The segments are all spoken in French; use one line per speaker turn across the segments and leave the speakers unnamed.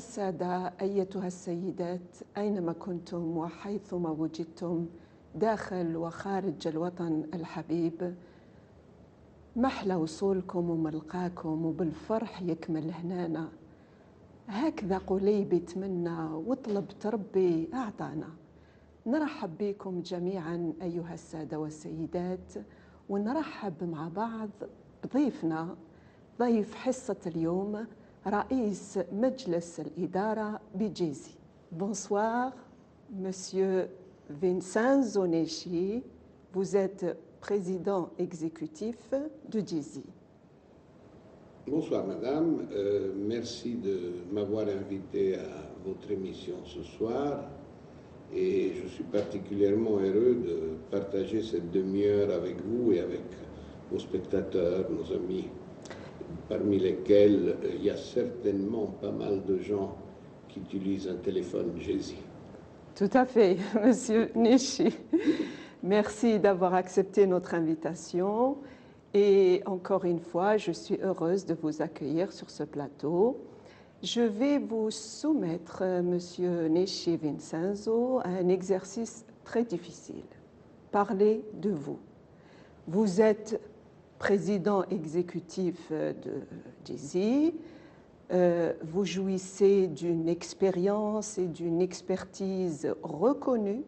السادة أيتها السيدات أينما كنتم وحيثما وجدتم داخل وخارج الوطن الحبيب، محلى وصولكم وملقاكم وبالفرح يكمل هنانا. هكذا قليب يتمنى وطلب ربي أعطانا. نرحب بكم جميعا أيها السادة والسيدات، ونرحب مع بعض بضيفنا، ضيف حصة اليوم رئيس مجلس الإدارة بجيزي. Bonsoir, Monsieur Vincenzo Nesci, vous êtes président exécutif de Djezi.
Bonsoir Madame, merci de m'avoir invité à votre émission ce soir et je suis particulièrement heureux de partager cette demi-heure avec vous et avec vos spectateurs, nos amis, parmi lesquels il y a certainement pas mal de gens qui utilisent un téléphone Djezi.
Tout à fait, Monsieur Nesci. Merci d'avoir accepté notre invitation. Et encore une fois, je suis heureuse de vous accueillir sur ce plateau. Je vais vous soumettre, Monsieur Nesci Vincenzo, à un exercice très difficile. Parlez de vous. Vous êtes président exécutif de Djezi. Vous jouissez d'une expérience et d'une expertise reconnue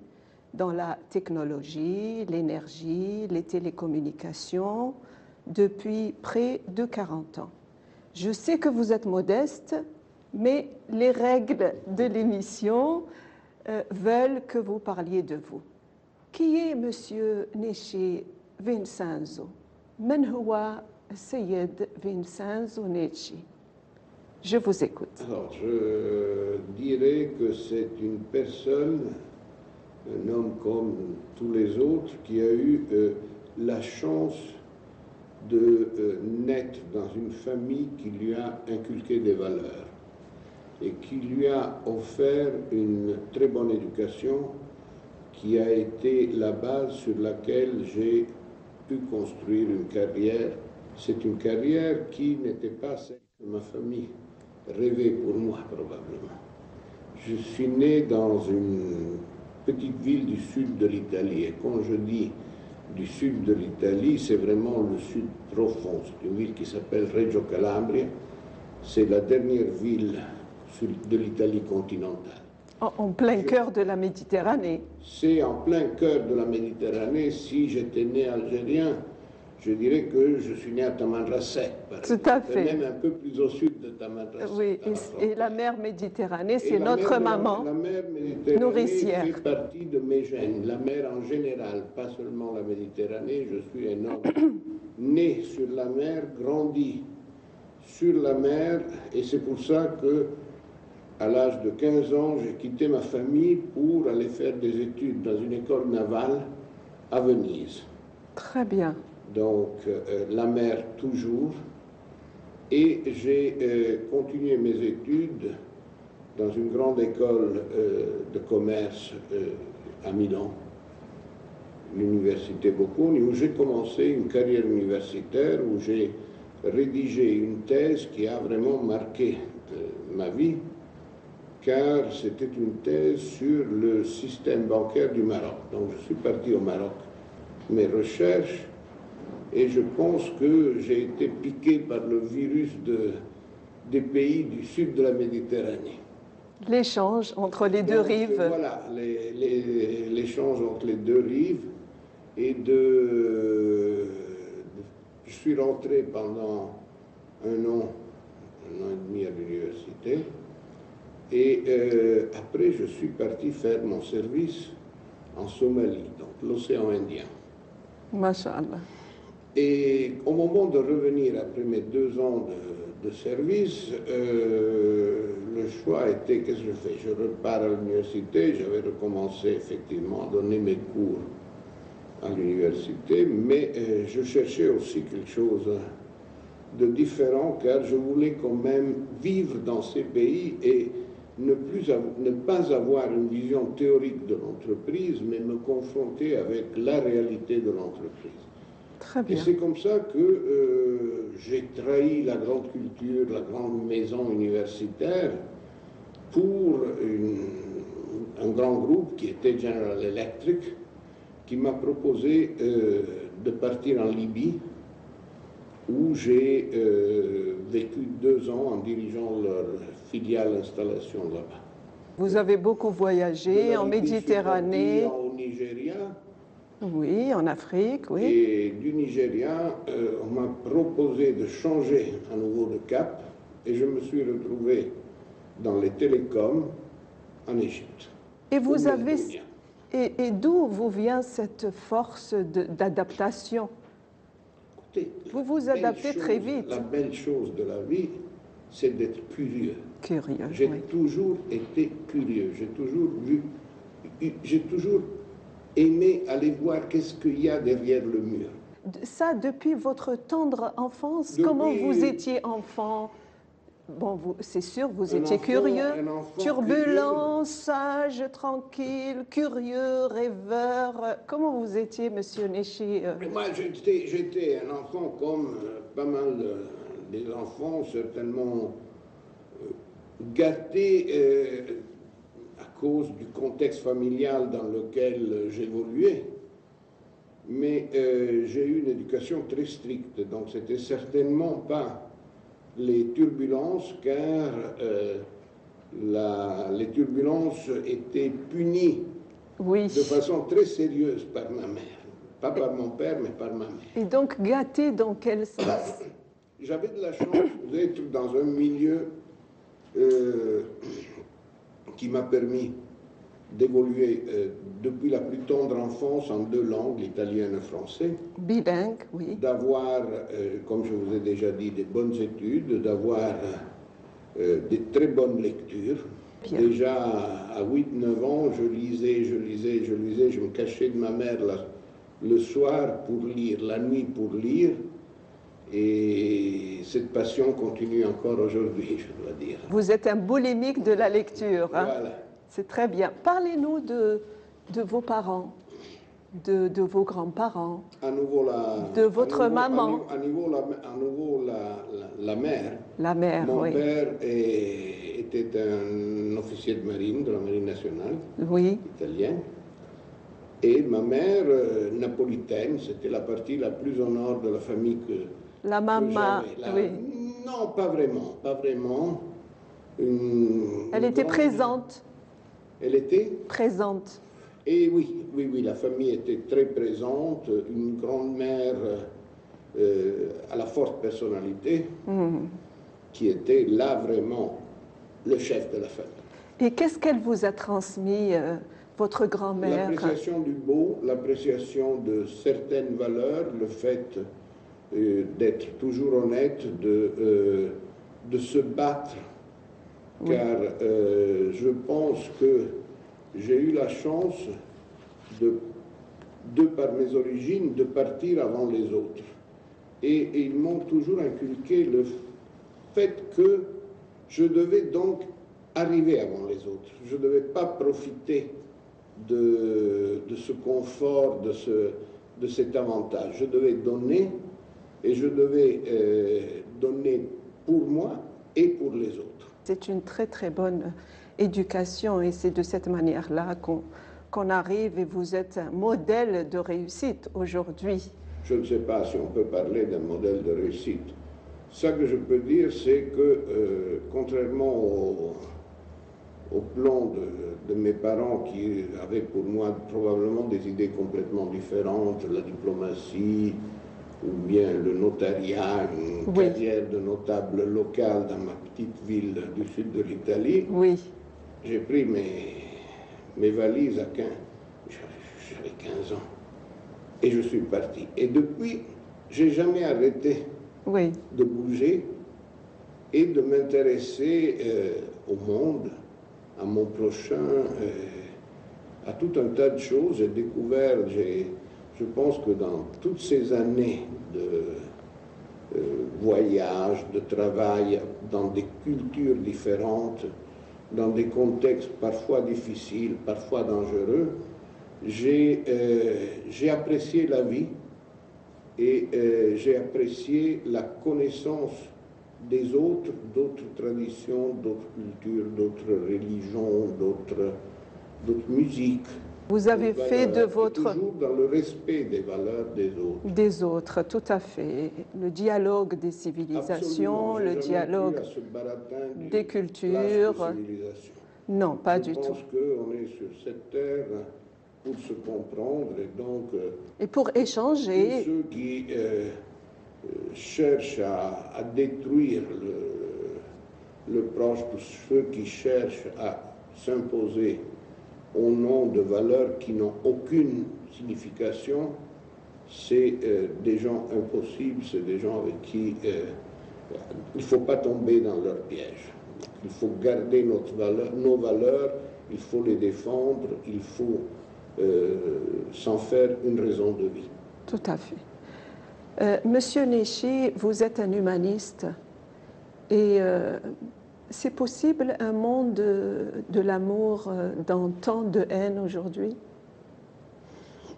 dans la technologie, l'énergie, les télécommunications, depuis près de 40 ans. Je sais que vous êtes modeste, mais les règles de l'émission veulent que vous parliez de vous. Qui est Monsieur Nesci Vincenzo? من هو السيد فينسانزو نيتشي? Je vous écoute.
Alors, je dirais que c'est une personne, un homme comme tous les autres, qui a eu la chance de naître dans une famille qui lui a inculqué des valeurs et qui lui a offert une très bonne éducation qui a été la base sur laquelle j'ai pu construire une carrière. C'est une carrière qui n'était pas celle que ma famille rêvait pour moi, probablement. Je suis né dans une petite ville du sud de l'Italie, et quand je dis du sud de l'Italie, c'est vraiment le sud profond. C'est une ville qui s'appelle Reggio Calabria. C'est la dernière ville de l'Italie continentale.
En plein cœur de la Méditerranée.
C'est en plein cœur de la Méditerranée. Si j'étais né algérien, je dirais que je suis né à Tamanrasset.
Tout à fait.
Même un peu plus au sud de Tamanrasset.
Oui, et la mer Méditerranée, c'est notre maman
la mer Méditerranée
nourricière.
fait partie de mes gènes. La mer en général, pas seulement la Méditerranée. Je suis un homme né sur la mer, grandi sur la mer, et c'est pour ça que à l'âge de 15 ans, j'ai quitté ma famille pour aller faire des études dans une école navale à Venise.
Très bien.
Donc, la mer toujours. Et j'ai continué mes études dans une grande école de commerce à Milan, l'université Bocconi, où j'ai commencé une carrière universitaire, où j'ai rédigé une thèse qui a vraiment marqué ma vie, car c'était une thèse sur le système bancaire du Maroc. Donc je suis parti au Maroc, mes recherches, et je pense que j'ai été piqué par le virus des pays du sud de la Méditerranée.
L'échange entre les deux rives.
Voilà, l'échange entre les deux rives. Et je suis rentré pendant un an et demi à l'université. Et après, je suis parti faire mon service en Somalie, donc l'océan Indien.
Masha'Allah.
Et au moment de revenir après mes 2 ans de service, le choix était, qu'est-ce que je fais? Je repars à l'université, j'avais recommencé effectivement à donner mes cours à l'université, mais je cherchais aussi quelque chose de différent, car je voulais quand même vivre dans ces pays et ne pas avoir une vision théorique de l'entreprise, mais me confronter avec la réalité de l'entreprise.
Très bien.
Et c'est comme ça que j'ai trahi la grande culture, la grande maison universitaire, pour un grand groupe qui était General Electric, qui m'a proposé de partir en Libye, où j'ai vécu 2 ans en dirigeant leur filiale installation là-bas.
Vous avez beaucoup voyagé en Méditerranée.
Au Nigeria.
Oui, en Afrique, oui.
Et du Nigeria, on m'a proposé de changer à nouveau de cap, et je me suis retrouvé dans les télécoms en Égypte.
Et vous avez... Et d'où vous vient cette force d'adaptation? Vous vous adaptez très vite.
La belle chose de la vie, c'est d'être curieux.
Curieux,
J'ai
oui.
toujours été curieux. J'ai toujours aimé aller voir qu'est-ce qu'il y a derrière le mur.
Ça, depuis votre tendre enfance, comment vous étiez enfant? Bon, c'est sûr, vous étiez curieux, turbulent, sage, tranquille, curieux, rêveur. Comment vous étiez, Monsieur Neshi?
Moi, j'étais un enfant comme pas mal des enfants, certainement gâté à cause du contexte familial dans lequel j'évoluais. Mais j'ai eu une éducation très stricte, donc c'était certainement pas les turbulences, car les turbulences étaient punies de façon très sérieuse par ma mère. Pas par mon père, mais par ma mère.
Et donc gâté dans quel sens?
J'avais de la chance d'être dans un milieu qui m'a permis d'évoluer depuis la plus tendre enfance en 2 langues, l'italien et le français.
Bilingue, oui.
D'avoir, comme je vous ai déjà dit, des bonnes études, d'avoir des très bonnes lectures. Bien. Déjà à 8-9 ans, je lisais, je me cachais de ma mère le soir pour lire, la nuit pour lire. Et cette passion continue encore aujourd'hui, je dois dire.
Vous êtes un boulimique de la lecture. Hein?
Voilà.
C'est très bien. Parlez-nous de vos parents, de vos grands-parents,
de
votre maman.
À nouveau la mère.
La mère,
Mon
oui.
père était un officier de marine, de la marine nationale,
oui.
Italien. Et ma mère, napolitaine, c'était la partie la plus au nord de la famille que
la maman, oui.
Non, pas vraiment, pas vraiment.
Elle était présente.
Elle était
présente.
Et oui, la famille était très présente, une grand-mère à la forte personnalité, qui était là vraiment le chef de la famille.
Et qu'est-ce qu'elle vous a transmis, votre grand-mère?
L'appréciation du beau, l'appréciation de certaines valeurs, le fait d'être toujours honnête, de se battre. Oui. Car je pense que j'ai eu la chance, de par mes origines, de partir avant les autres. Et ils m'ont toujours inculqué le fait que je devais donc arriver avant les autres. Je ne devais pas profiter de ce confort, de cet avantage. Je devais donner, et je devais donner pour moi et pour les autres.
C'est une très très bonne éducation, et c'est de cette manière-là qu'on arrive, et vous êtes un modèle de réussite aujourd'hui.
Je ne sais pas si on peut parler d'un modèle de réussite. Ce que je peux dire, c'est que contrairement au plan de mes parents qui avaient pour moi probablement des idées complètement différentes, la diplomatie ou bien le notariat, une carrière de notable local dans ma petite ville du sud de l'Italie.
Oui.
J'ai pris mes valises à 15, j'avais 15 ans, et je suis parti. Et depuis, j'ai jamais arrêté de bouger et de m'intéresser au monde, à mon prochain, à tout un tas de choses. J'ai découvert, je pense que dans toutes ces années de voyage, de travail, dans des cultures différentes, dans des contextes parfois difficiles, parfois dangereux, j'ai apprécié la vie et j'ai apprécié la connaissance des autres, d'autres traditions, d'autres cultures, d'autres religions, d'autres musiques.
Vous avez fait de votre...
Toujours dans le respect des valeurs
des autres, tout à fait. Le dialogue des civilisations, le dialogue des cultures. Non, pas du tout.
Je pense qu'on est sur cette terre pour se comprendre et donc...
et pour échanger.
Tous ceux qui cherchent à détruire le proche, tous ceux qui cherchent à s'imposer au nom de valeurs qui n'ont aucune signification, c'est des gens impossibles, c'est des gens avec qui il ne faut pas tomber dans leur piège. Il faut garder nos valeurs, il faut les défendre, il faut s'en faire une raison de vie.
Tout à fait. Monsieur Neshi, vous êtes un humaniste et c'est possible un monde de l'amour dans tant de haine aujourd'hui?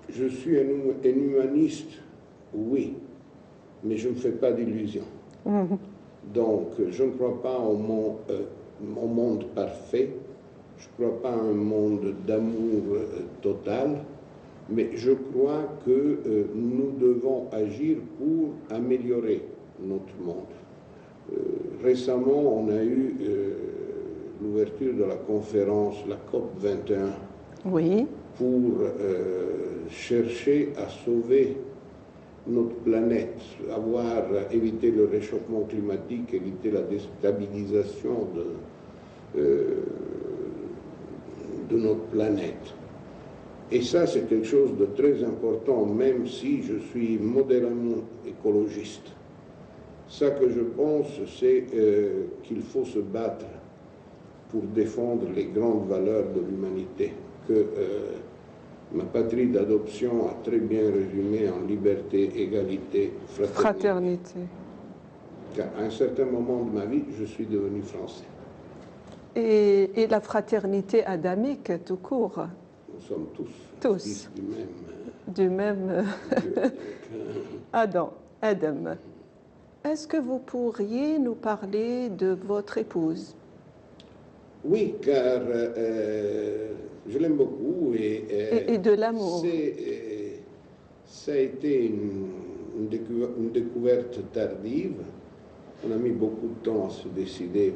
Je suis un humaniste, oui, mais je ne me fais pas d'illusions. Donc, je ne crois pas au monde parfait, je ne crois pas à un monde d'amour total, mais je crois que nous devons agir pour améliorer notre monde. Récemment, on a eu l'ouverture de la conférence, la COP 21,
oui,
pour chercher à sauver notre planète, éviter le réchauffement climatique, éviter la déstabilisation de notre planète. Et ça, c'est quelque chose de très important, même si je suis modérément écologiste. Ça que je pense, c'est qu'il faut se battre pour défendre les grandes valeurs de l'humanité, que ma patrie d'adoption a très bien résumé en liberté, égalité, fraternité. Car à un certain moment de ma vie, je suis devenu français.
Et la fraternité adamique, tout court.
Nous sommes tous fils
du même Adam. Est-ce que vous pourriez nous parler de votre épouse?
Oui, car je l'aime beaucoup
et de l'amour.
Ça a été une découverte tardive. On a mis beaucoup de temps à se décider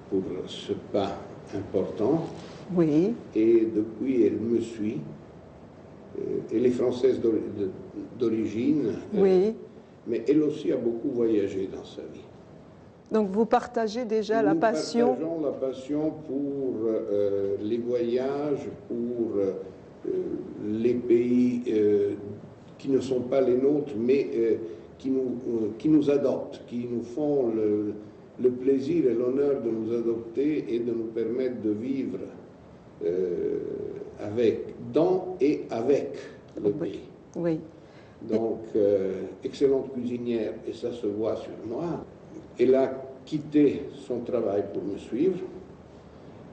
pour ce pas important.
Oui.
Et depuis, elle me suit. Elle est française d'origine.
Oui.
Mais elle aussi a beaucoup voyagé dans sa vie.
Donc vous partagez déjà la passion?
Nous partageons la passion pour les voyages, pour les pays qui ne sont pas les nôtres, mais qui nous adoptent, qui nous font le plaisir et l'honneur de nous adopter et de nous permettre de vivre dans et avec le pays.
Oui.
Donc, excellente cuisinière, et ça se voit sur moi. Elle a quitté son travail pour me suivre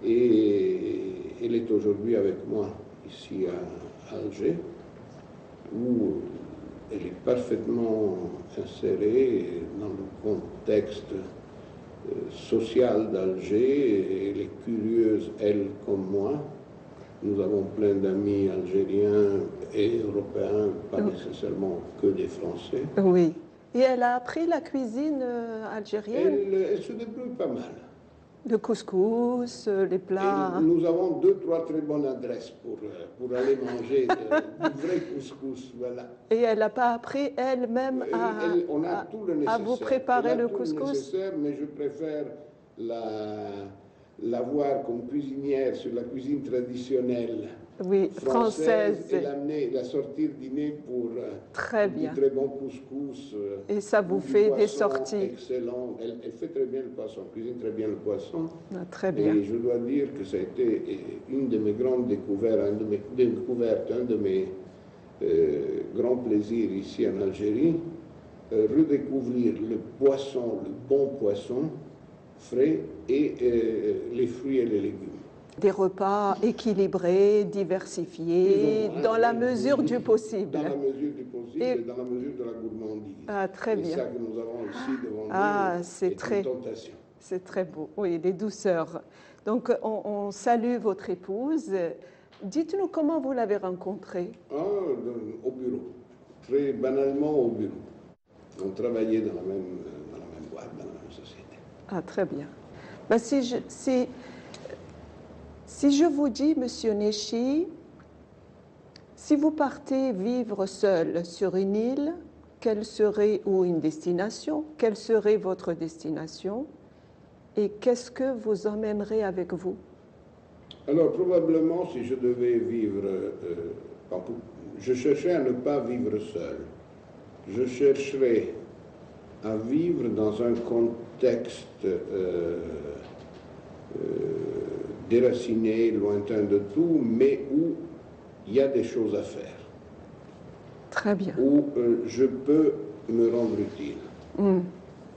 et elle est aujourd'hui avec moi ici à Alger, où elle est parfaitement insérée dans le contexte social d'Alger. Elle est curieuse, elle comme moi. Nous avons plein d'amis algériens et européens, pas nécessairement que des Français.
Oui. Et elle a appris la cuisine algérienne?
Elle se débrouille pas mal.
Le couscous, les plats...
Et nous avons 2-3 très bonnes adresses pour aller manger du vrai couscous, voilà.
Et elle n'a pas appris elle-même à vous préparer le couscous?
Tout le nécessaire, mais je préfère la voir comme cuisinière sur la cuisine traditionnelle française et la sortir dîner pour du très bon couscous.
Et ça vous fait des sorties?
Excellent. Elle fait très bien le poisson, cuisine très bien le poisson.
Ah, très bien.
Et je dois dire que ça a été une de mes grandes découvertes, un de mes grands plaisirs ici en Algérie, redécouvrir le poisson, le bon poisson frais et les fruits et les légumes.
des repas équilibrés, diversifiés, dans la mesure du possible.
Dans la mesure du possible et dans la mesure de la gourmandise.
Ah, très bien.
C'est ça que nous avons ici devant nous.
C'est
une tentation.
C'est très beau. Oui, les douceurs. Donc, on salue votre épouse. Dites-nous comment vous l'avez rencontrée.
Au bureau. Très banalement au bureau. On travaillait dans la même boîte, dans la même société.
Ah, très bien. Ben, si je vous dis, Monsieur Neshi, si vous partez vivre seul sur une île, quelle serait, ou une destination, quelle serait votre destination et qu'est-ce que vous emmènerez avec vous?
Alors, probablement, si je devais vivre, je chercherais à ne pas vivre seul. Je chercherais à vivre dans un contexte déraciné, lointain de tout, mais où il y a des choses à faire.
Très bien.
Où je peux me rendre utile.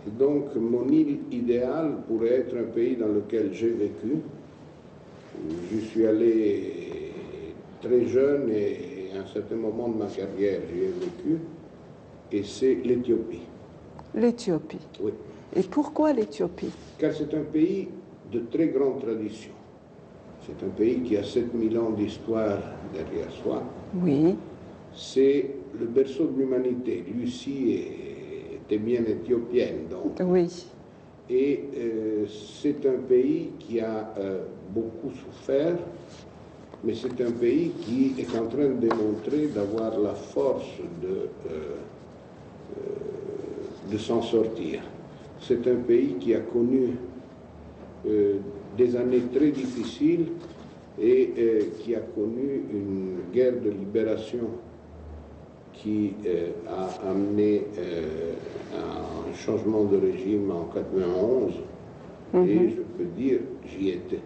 Et donc, mon île idéale pourrait être un pays dans lequel j'ai vécu. Je suis allé très jeune et à un certain moment de ma carrière, j'y ai vécu. Et c'est l'Éthiopie.
L'Éthiopie.
Oui.
Et pourquoi l'Éthiopie?
Car c'est un pays de très grande tradition. C'est un pays qui a 7000 ans d'histoire derrière soi.
Oui.
C'est le berceau de l'humanité. Lucie était bien éthiopienne, donc.
Oui.
Et c'est un pays qui a beaucoup souffert, mais c'est un pays qui est en train de démontrer d'avoir la force de s'en sortir. C'est un pays qui a connu des années très difficiles et qui a connu une guerre de libération qui a amené à un changement de régime en 91. Et je peux dire, j'y étais.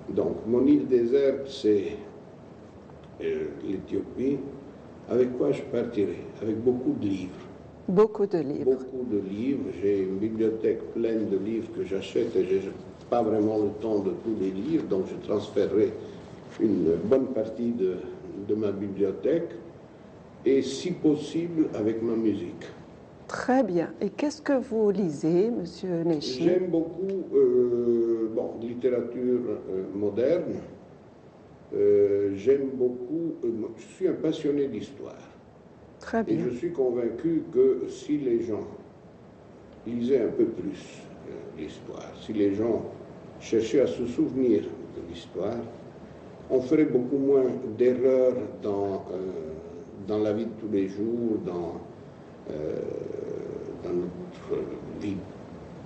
Donc, mon île déserte, c'est l'Éthiopie. Avec quoi je partirai? Avec beaucoup de livres.
Beaucoup de livres.
Beaucoup de livres. J'ai une bibliothèque pleine de livres que j'achète et je n'ai pas vraiment le temps de tous les lire, donc je transférerai une bonne partie de ma bibliothèque et, si possible, avec ma musique.
Très bien. Et qu'est-ce que vous lisez, Monsieur Neshi?
J'aime beaucoup littérature moderne. J'aime beaucoup. Je suis un passionné d'histoire.
Très bien.
Et je suis convaincu que si les gens lisaient un peu plus l'histoire, si les gens cherchaient à se souvenir de l'histoire, on ferait beaucoup moins d'erreurs dans la vie de tous les jours, dans notre vie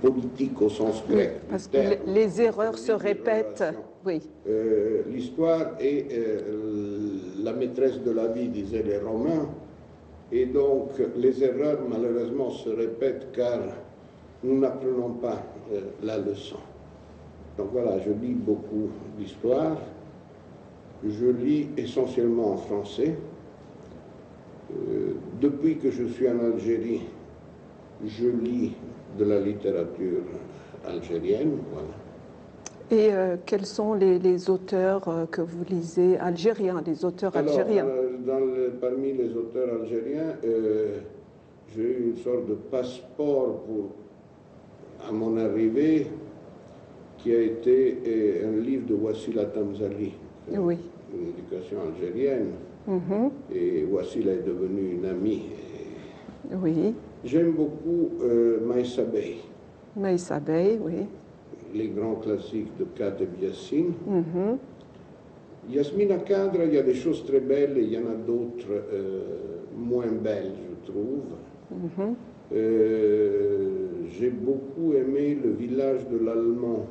politique au sens grec.
Parce que les erreurs se répètent. Oui.
L'histoire est la maîtresse de la vie, disaient les Romains, et donc les erreurs malheureusement se répètent car nous n'apprenons pas la leçon. Donc voilà, je lis beaucoup d'histoire, je lis essentiellement en français. Depuis que je suis en Algérie, je lis de la littérature algérienne. Voilà.
Et quels sont les auteurs que vous lisez algériens, les auteurs algériens?
Parmi les auteurs algériens, j'ai eu une sorte de passeport à mon arrivée, qui a été un livre de Wassila Tamzali,
oui.
Une éducation algérienne. Et Wassila est devenue une amie.
Oui.
J'aime beaucoup Maïssa Bey.
Maïssa Bey, oui.
Les grands classiques de Kateb Yassine. Yasmina Kadra, il y a des choses très belles et il y en a d'autres moins belles, je trouve. J'ai beaucoup aimé Le village de l'Allemand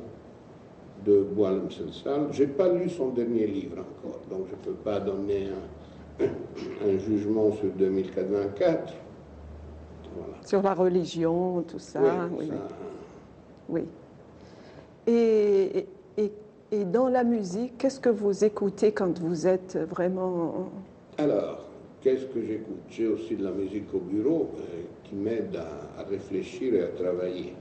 de Boualem Sensal. Je n'ai pas lu son dernier livre encore, donc je ne peux pas donner un jugement sur 2084. Voilà.
Sur la religion, tout ça.
Oui.
Oui.
Ça...
Oui. Et dans la musique, qu'est-ce que vous écoutez quand vous êtes vraiment...
Alors, qu'est-ce que j'écoute? J'ai aussi de la musique au bureau qui m'aide à réfléchir et à travailler.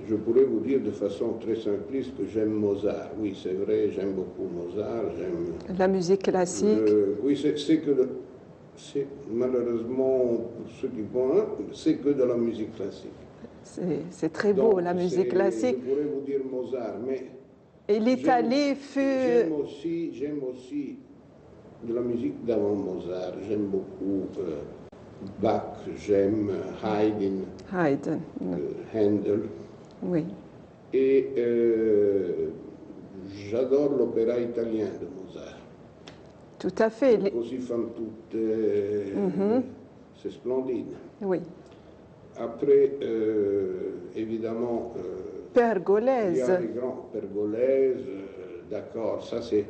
je pourrais vous dire de façon très simpliste que j'aime Mozart. Oui, c'est vrai, j'aime beaucoup Mozart, j'aime...
La musique classique.
Oui, c'est malheureusement, pour ceux qui font, c'est que de la musique classique.
C'est très beau,
Donc,
la musique classique.
Je pourrais vous dire Mozart, mais...
Et l'Italie fut...
J'aime aussi de la musique d'avant Mozart. J'aime beaucoup Bach, j'aime Haydn, Handel.
Oui.
Et j'adore l'opéra italien de Mozart.
Tout à fait.
Così fan tutte, c'est splendide.
Oui.
Après, évidemment,
Pergolèse.
il y a les grands Pergolèse, d'accord, ça c'est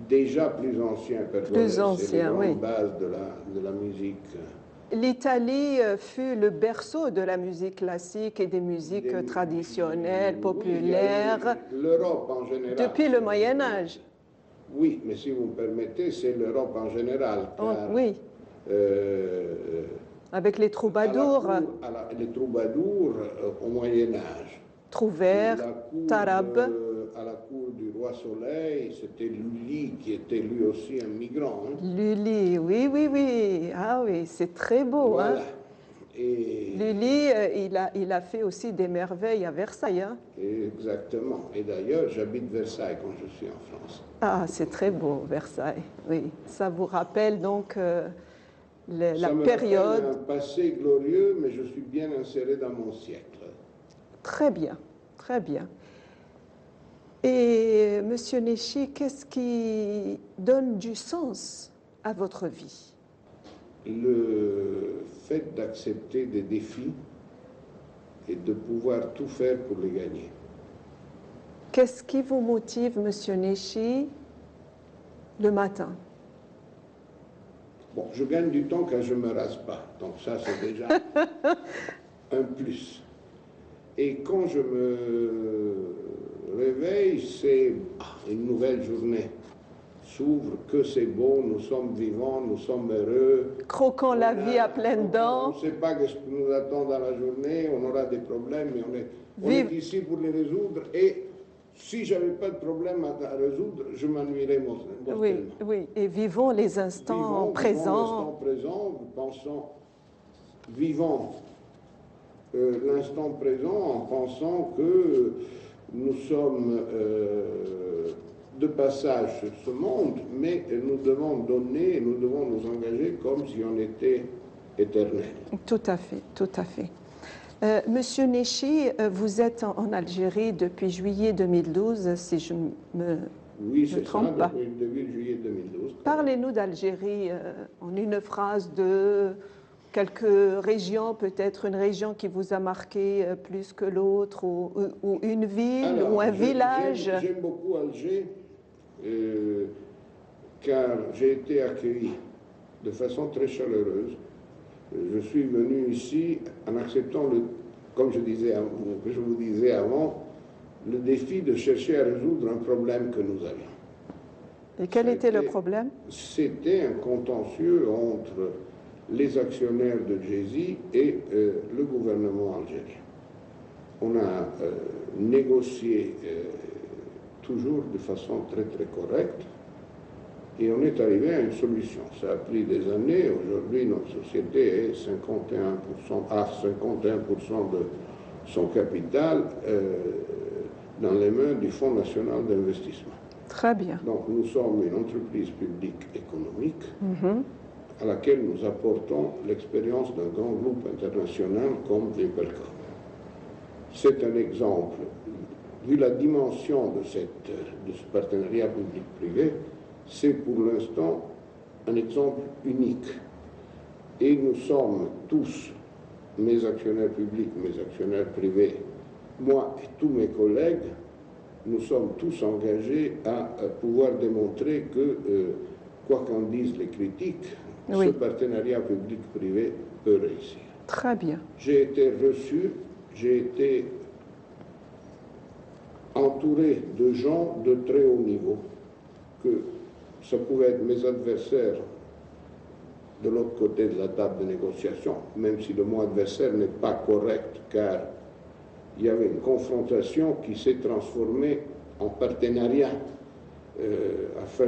déjà plus ancien.
Plus ancien, oui.
C'est les grandes bases de la musique.
L'Italie fut le berceau de la musique classique et des musiques traditionnelles, populaires.
L'Europe en général.
Depuis le Moyen Âge.
Oui, mais si vous me permettez, c'est l'Europe en général. Car,
oui. Avec les troubadours.
Les troubadours au Moyen Âge.
Trouvère, Tarab.
À la cour du roi Soleil, c'était Lully qui était lui aussi un migrant. Hein.
Lully, oui, oui, oui. Ah oui, c'est très beau.
Voilà.
Hein.
Et
Lully, il a fait aussi des merveilles à Versailles. Hein.
Exactement. Et d'ailleurs, j'habite Versailles quand je suis en France.
Ah, c'est très beau, Versailles. Oui. Ça vous rappelle donc la période.
Ça me rappelle un passé glorieux, mais je suis bien inséré dans mon siècle.
Très bien, très bien. Et Monsieur Neshi, qu'est-ce qui donne du sens à votre vie?
Le fait d'accepter des défis et de pouvoir tout faire pour les gagner.
Qu'est-ce qui vous motive, Monsieur Neshi, le matin?
Bon, je gagne du temps quand je ne me rase pas, donc ça c'est déjà un plus. Et quand je me réveille, c'est une nouvelle journée. S'ouvre, que c'est beau, nous sommes vivants, nous sommes heureux.
Croquons la vie à pleines dents.
On ne sait pas ce qui nous attend dans la journée, on aura des problèmes, mais on est ici pour les résoudre. Et si je n'avais pas de problème à résoudre, je m'ennuierais mortellement.
Oui, oui, et vivons les instants présents.
Vivons l'instant présent en pensant que nous sommes de passage sur ce monde, mais nous devons donner, nous devons nous engager comme si on était éternel.
Tout à fait, tout à fait. Monsieur Neshi, vous êtes en Algérie depuis juillet 2012, si je me trompe pas.
Oui, depuis juillet 2012.
Parlez-nous d'Algérie en une phrase de quelques régions, peut-être une région qui vous a marqué plus que l'autre, ou une ville, ou un village.
J'aime beaucoup Alger, car j'ai été accueilli de façon très chaleureuse. Je suis venu ici en acceptant, comme je vous disais avant, le défi de chercher à résoudre un problème que nous avions.
Et quel était le problème?
C'était un contentieux entre les actionnaires de Djezzy et le gouvernement algérien. On a négocié toujours de façon très très correcte et on est arrivé à une solution. Ça a pris des années. Aujourd'hui, notre société est 51% de son capital dans les mains du Fonds national d'investissement.
Très bien.
Donc nous sommes une entreprise publique économique à laquelle nous apportons l'expérience d'un grand groupe international comme Vimpelcom. C'est un exemple, vu la dimension de ce partenariat public-privé, c'est pour l'instant un exemple unique. Et nous sommes tous, mes actionnaires publics, mes actionnaires privés, moi et tous mes collègues, nous sommes tous engagés à pouvoir démontrer que, quoi qu'en disent les critiques, ce partenariat public-privé peut réussir.
Très bien.
J'ai été reçu, j'ai été entouré de gens de très haut niveau, que ça pouvait être mes adversaires de l'autre côté de la table de négociation, même si le mot adversaire n'est pas correct, car il y avait une confrontation qui s'est transformée en partenariat à fin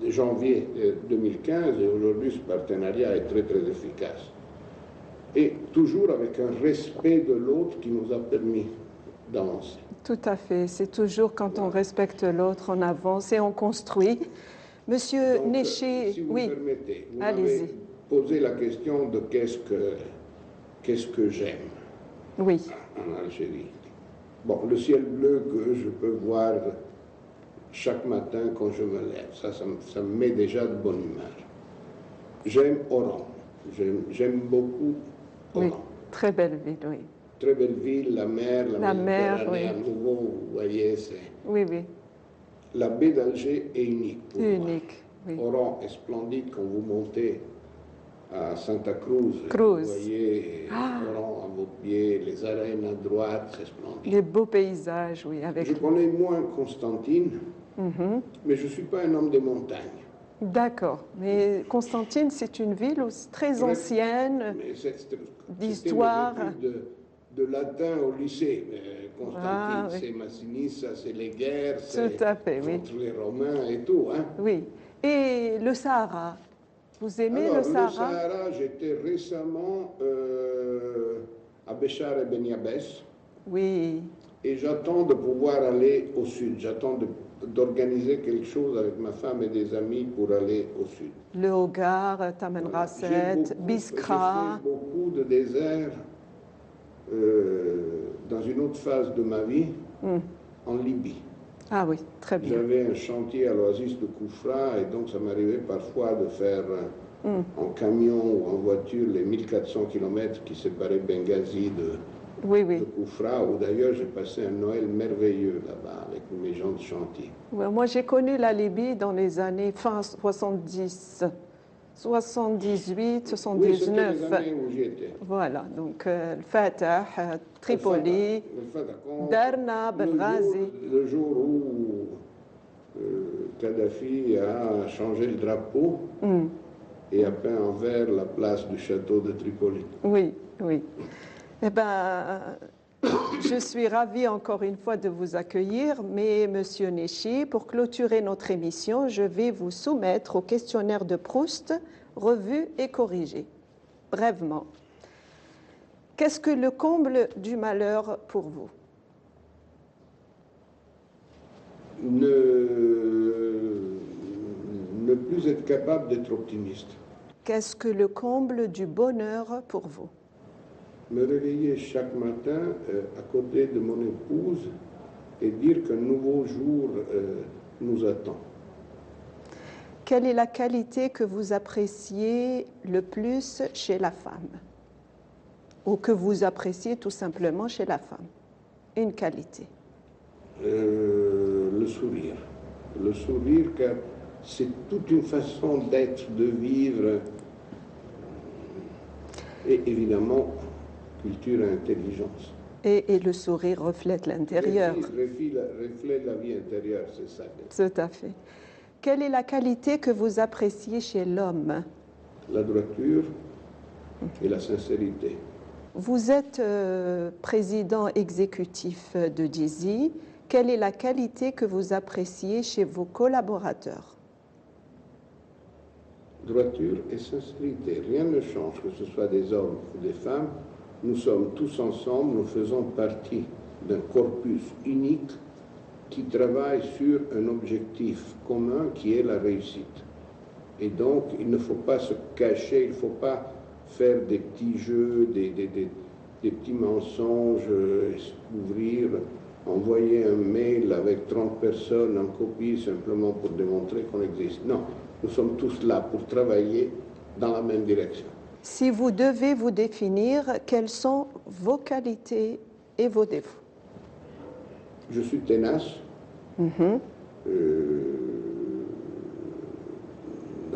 janvier 2015, et aujourd'hui ce partenariat est très très efficace. Et toujours avec un respect de l'autre qui nous a permis d'avancer.
Tout à fait. C'est toujours quand on respecte l'autre, on avance et on construit. Monsieur
Donc,
Néché,
si vous
oui,
me permettez, vous
allez-y.
m'avez posé la question de qu'est-ce que j'aime
Oui,
en Algérie. Bon, le ciel bleu que je peux voir chaque matin quand je me lève, ça me met déjà de bonne humeur. J'aime Oran, j'aime beaucoup Oran.
oui, très belle ville, oui.
Très belle ville, la mer,
La mer,
Méditerranée
oui.
à nouveau, vous voyez, c'est...
Oui, oui,
La baie d'Alger est unique pour moi.
unique, oui.
Oran est splendide quand vous montez à Santa Cruz.
Cruz.
Vous voyez Oran à vos pieds, les arènes à droite, c'est splendide.
Les beaux paysages, oui, avec...
Je connais moins Constantine, mais je ne suis pas un homme des montagnes.
D'accord, mais Constantine, c'est une ville aussi très ancienne,
Mais
d'histoire.
c'était mes études de latin au lycée. Constantine,
oui.
c'est Massinissa, c'est les guerres,
Tout
c'est
à fait, oui.
contre les Romains et tout. Hein.
Oui. Et le Sahara, vous aimez
Alors,
le Sahara?
Le Sahara, j'étais récemment à Béchar et Ben Yabès.
Oui,
Et j'attends de pouvoir aller au sud. J'attends d'organiser quelque chose avec ma femme et des amis pour aller au sud.
le Hogar, Taman
Voilà.
Rasset, Biskra.
J'ai fait beaucoup de déserts dans une autre phase de ma vie, en Libye.
Ah oui, très bien.
J'avais un chantier à l'oasis de Koufra et donc ça m'arrivait parfois de faire en camion ou en voiture les 1400 km qui séparaient Benghazi
Oui,
de
oui.
Koufra, où d'ailleurs j'ai passé un Noël merveilleux là-bas avec mes gens de chantier.
Ouais, moi, j'ai connu la Libye dans les années fin 70, 78,
Oui, c'était
79.
les années où j'y étais.
Voilà, donc le Fatah, Tripoli,
Le Fatah,
Darna, Benghazi.
le jour où Kadhafi a changé le drapeau et a peint en vert la place du château de Tripoli.
Oui, oui. Eh bien, je suis ravie encore une fois de vous accueillir, mais Monsieur Néchi, pour clôturer notre émission, je vais vous soumettre au questionnaire de Proust, revu et corrigé. Brèvement. Qu'est-ce que le comble du malheur pour vous?
Ne plus être capable d'être optimiste.
Qu'est-ce que le comble du bonheur pour vous?
Me réveiller chaque matin à côté de mon épouse et dire qu'un nouveau jour nous attend.
Quelle est la qualité que vous appréciez le plus chez la femme? Ou que vous appréciez tout simplement chez la femme? Une qualité.
Le sourire. Le sourire, car c'est toute une façon d'être, de vivre. Et évidemment, culture et intelligence.
Et le sourire reflète l'intérieur.
Reflète la vie intérieure, c'est ça.
Tout à fait. Quelle est la qualité que vous appréciez chez l'homme?
La droiture et la sincérité.
Vous êtes président exécutif de DISI. Quelle est la qualité que vous appréciez chez vos collaborateurs?
Droiture et sincérité. Rien ne change, que ce soit des hommes ou des femmes. Nous sommes tous ensemble, nous faisons partie d'un corpus unique qui travaille sur un objectif commun qui est la réussite. Et donc, il ne faut pas se cacher, il ne faut pas faire des petits jeux, des petits mensonges, ouvrir, envoyer un mail avec 30 personnes en copie simplement pour démontrer qu'on existe. Non, nous sommes tous là pour travailler dans la même direction.
Si vous devez vous définir, quelles sont vos qualités et vos défauts?
Je suis tenace. Dans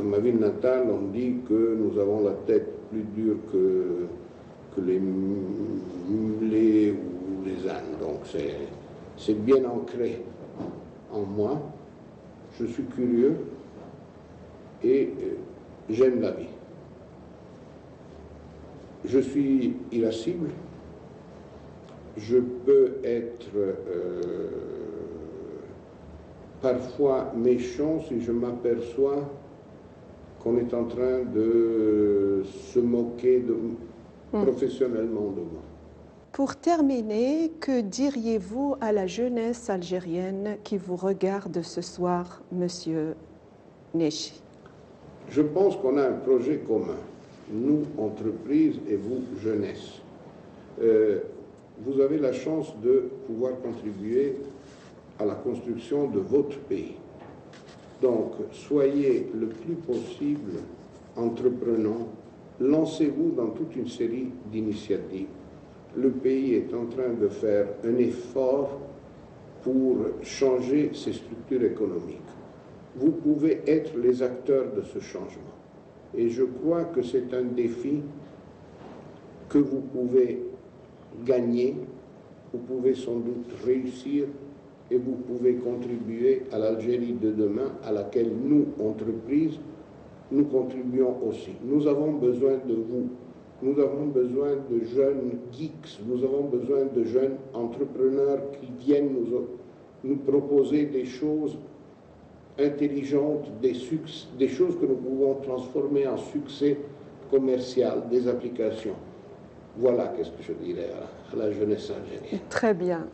ma ville natale, on dit que nous avons la tête plus dure que les mulets ou les ânes. Donc c'est bien ancré en moi. Je suis curieux et j'aime la vie. Je suis irascible, je peux être parfois méchant si je m'aperçois qu'on est en train de se moquer professionnellement de moi.
Pour terminer, que diriez-vous à la jeunesse algérienne qui vous regarde ce soir, Monsieur Nechi?
Je pense qu'on a un projet commun, nous, entreprises, et vous, jeunesse. Vous avez la chance de pouvoir contribuer à la construction de votre pays. Donc, soyez le plus possible entreprenants, lancez-vous dans toute une série d'initiatives. Le pays est en train de faire un effort pour changer ses structures économiques. Vous pouvez être les acteurs de ce changement. Et je crois que c'est un défi que vous pouvez gagner, vous pouvez sans doute réussir et vous pouvez contribuer à l'Algérie de demain à laquelle nous, entreprises, nous contribuons aussi. Nous avons besoin de vous. Nous avons besoin de jeunes geeks, nous avons besoin de jeunes entrepreneurs qui viennent nous proposer des choses intelligentes, des choses que nous pouvons transformer en succès commercial, des applications. Voilà qu'est-ce que je dirais à la jeunesse algérienne.
Très bien.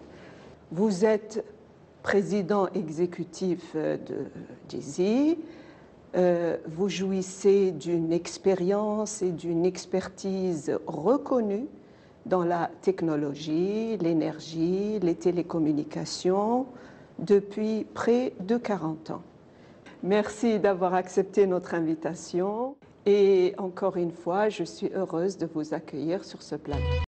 Vous êtes président exécutif de JESI. Vous jouissez d'une expérience et d'une expertise reconnue dans la technologie, l'énergie, les télécommunications depuis près de 40 ans. Merci d'avoir accepté notre invitation et encore une fois, je suis heureuse de vous accueillir sur ce plateau.